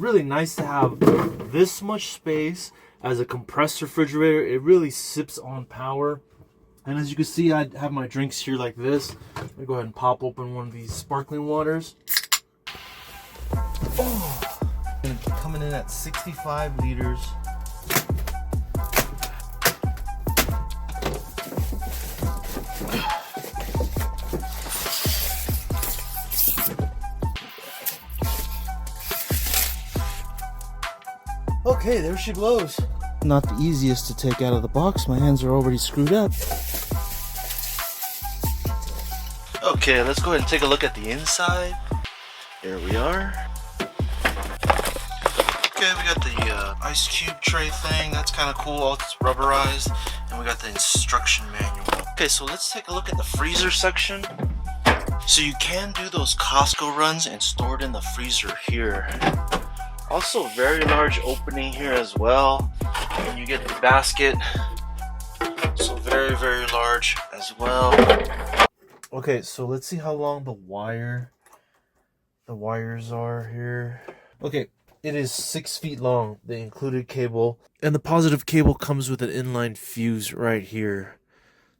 really nice to have this much space as a compressed refrigerator. It really sips on power. And as you can see, I have my drinks here like this. Let me go ahead and pop open one of these sparkling waters. Oh, coming in at 65 liters. Okay, there she blows. Not the easiest to take out of the box. My hands are already screwed up. Okay, let's go ahead and take a look at the inside. There we are. Okay, we got the ice cube tray thing. That's kind of cool. It's rubberized. And we got the instruction manual. Okay, so let's take a look at the freezer section. So you can do those Costco runs and store it in the freezer here. Also, very large opening here as well. And you get the basket. So very, very large as well. Okay, so let's see how long the wires are here. Okay, it is 6 feet long, the included cable. And the positive cable comes with an inline fuse right here.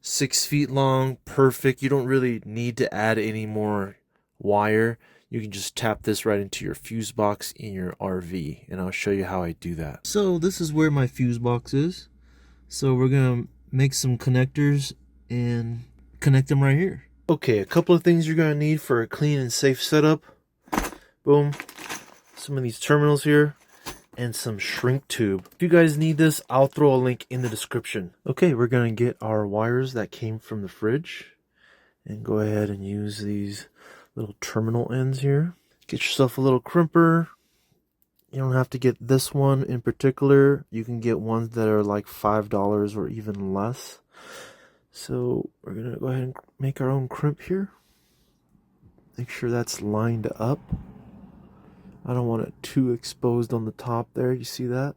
6 feet long, perfect. You don't really need to add any more wire. You can just tap this right into your fuse box in your RV, and I'll show you how I do that. So this is where my fuse box is. So we're gonna make some connectors and connect them right here. Okay, a couple of things you're gonna need for a clean and safe setup. Boom. Some of these terminals here and some shrink tube. If you guys need this, I'll throw a link in the description. Okay, we're gonna get our wires that came from the fridge and go ahead and use these little terminal ends here. Get yourself a little crimper. You don't have to get this one in particular. You can get ones that are like $5 or even less. So we're gonna go ahead and make our own crimp here. Make sure that's lined up. I don't want it too exposed on the top there. You see that?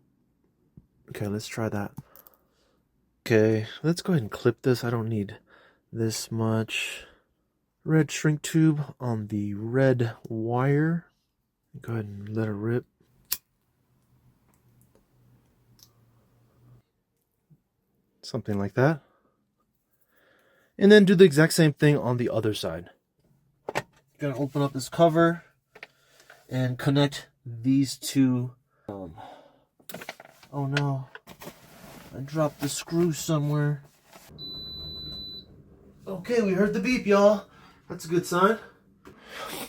Okay, let's try that. Okay, let's go ahead and clip this. I don't need this much. Red shrink tube on the red wire. Go ahead and let it rip. Something like that. And then do the exact same thing on the other side. Gonna open up this cover and connect these two. Oh no, I dropped the screw somewhere. Okay, we heard the beep, y'all. That's a good sign.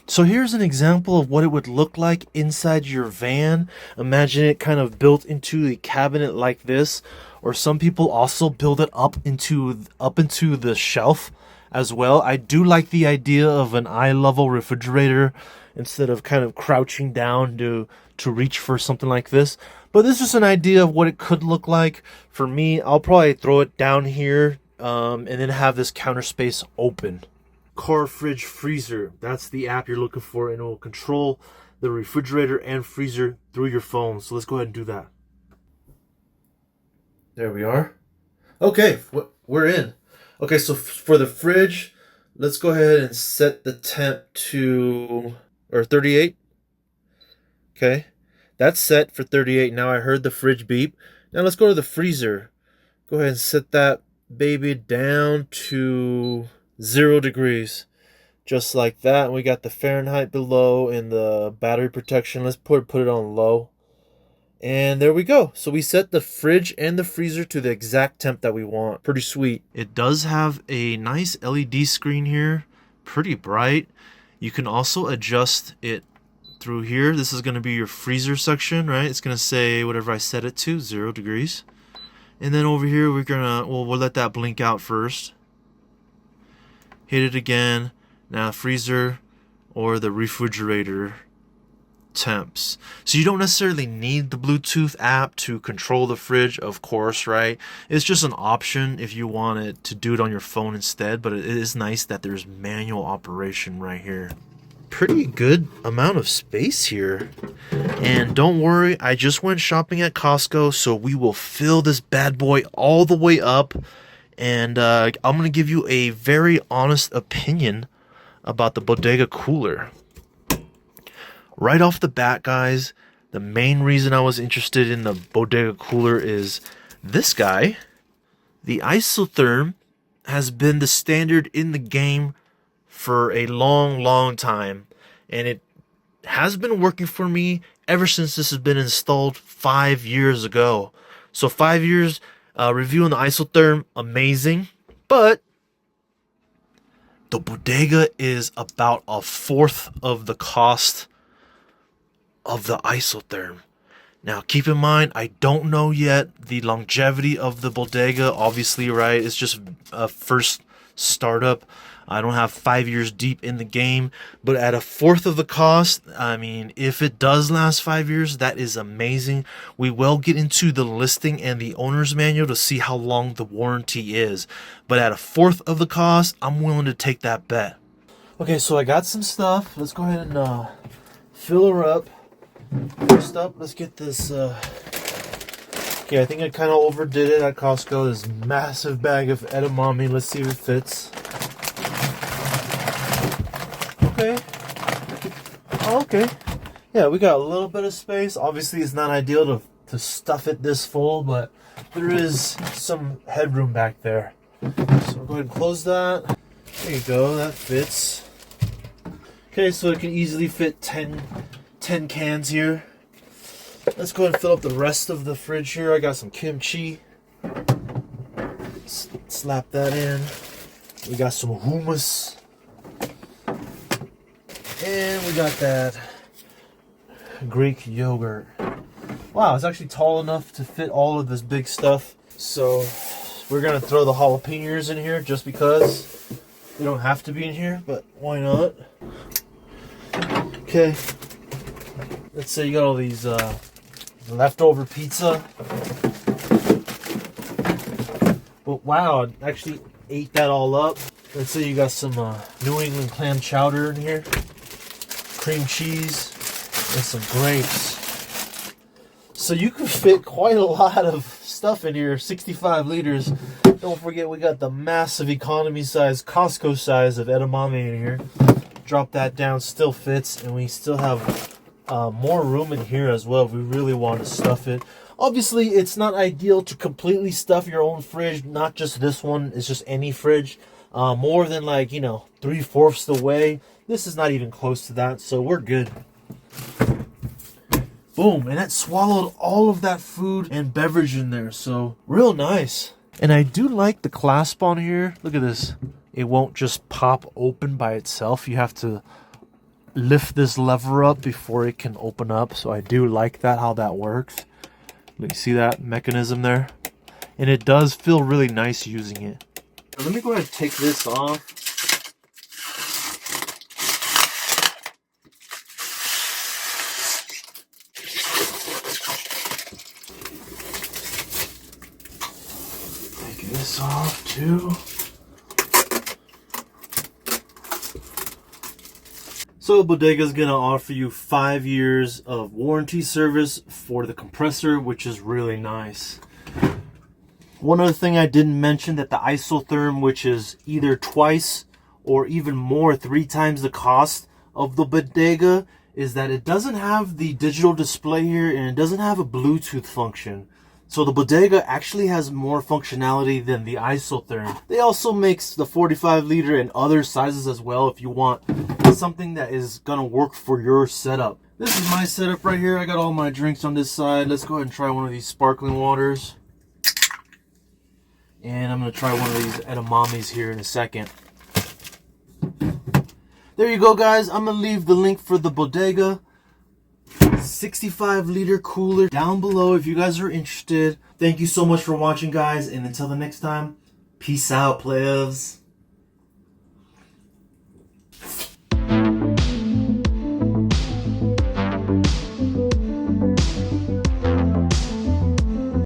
So here's an example of what it would look like inside your van. Imagine it kind of built into a cabinet like this, or some people also build it up into the shelf as well. I do like the idea of an eye level refrigerator instead of kind of crouching down to reach for something like this. But this is an idea of what it could look like. For me, I'll probably throw it down here and then have this counter space open. Car Fridge Freezer, that's the app you're looking for, and it will control the refrigerator and freezer through your phone. So let's go ahead and do that. There we are. Okay, we're in. Okay, so for the fridge, let's go ahead and set the temp to 38. Okay, that's set for 38. Now I heard the fridge beep. Now let's go to the freezer. Go ahead and set that baby down to 0 degrees, just like that. We got the Fahrenheit below and the battery protection. Let's put it on low, and there we go. So we set the fridge and the freezer to the exact temp that we want. Pretty sweet. It does have a nice LED screen here, pretty bright. You can also adjust it through here. This is going to be your freezer section, right? It's going to say whatever I set it to, 0 degrees. And then over here we'll let that blink out first. Hit it again. Now freezer or the refrigerator temps. So you don't necessarily need the Bluetooth app to control the fridge, of course, right? It's just an option if you want it to do it on your phone instead, but it is nice that there's manual operation right here. Pretty good amount of space here. And don't worry, I just went shopping at Costco, so we will fill this bad boy all the way up. And I'm going to give you a very honest opinion about the Bodega cooler. Right off the bat, guys, The main reason I was interested in the Bodega cooler is this guy. The isotherm has been the standard in the game for a long time, and it has been working for me ever since this has been installed 5 years ago. So 5 years, review on the isotherm, amazing, but the Bodega is about a fourth of the cost of the isotherm. Now, keep in mind, I don't know yet the longevity of the Bodega. Obviously, right? It's just a first startup. I don't have 5 years deep in the game. But at a fourth of the cost, I mean, if it does last 5 years, that is amazing. We will get into the listing and the owner's manual to see how long the warranty is. But at a fourth of the cost, I'm willing to take that bet. Okay, so I got some stuff. Let's go ahead and fill her up. First up, let's get this. Okay, I think I kind of overdid it at Costco. This massive bag of edamame. Let's see if it fits. Okay. Oh, okay. Yeah, we got a little bit of space. Obviously, it's not ideal to stuff it this full, but there is some headroom back there. So we'll go ahead and close that. There you go. That fits. Okay, so it can easily fit 10 cans here. Let's go ahead and fill up the rest of the fridge here. I got some kimchi. Slap that in. We got some hummus. And we got that Greek yogurt. Wow, it's actually tall enough to fit all of this big stuff. So we're gonna throw the jalapenos in here just because they don't have to be in here, but why not? Okay. Let's say you got all these leftover pizza. But wow, I actually ate that all up. Let's say you got some New England clam chowder in here, cream cheese, and some grapes. So you can fit quite a lot of stuff in here, 65 liters. Don't forget we got the massive economy size, Costco size of edamame in here. Drop that down, still fits, and we still have more room in here as well if we really want to stuff it. Obviously, it's not ideal to completely stuff your own fridge, not just this one, it's just any fridge. More than 3/4 the way. This is not even close to that, so we're good. Boom, and that swallowed all of that food and beverage in there, so real nice. And I do like the clasp on here. Look at this. It won't just pop open by itself. You have to lift this lever up before it can open up. So I do like that, how that works. You see that mechanism there? And it does feel really nice using it. Let me go ahead and take this off. Take this off too. So Bodega is going to offer you 5 years of warranty service for the compressor, which is really nice. One other thing I didn't mention, that the isotherm, which is either twice or even more, 3 times the cost of the Bodega, is that it doesn't have the digital display here and it doesn't have a Bluetooth function. So the Bodega actually has more functionality than the isotherm. They also make the 45 liter and other sizes as well if you want something that is gonna work for your setup. This is my setup right here. I got all my drinks on this side. Let's go ahead and try one of these sparkling waters. And I'm gonna try one of these edamames here in a second. There you go, guys. I'm gonna leave the link for the Bodega 65 liter cooler down below if you guys are interested. Thank you so much for watching, guys, and until the next time, peace out, players.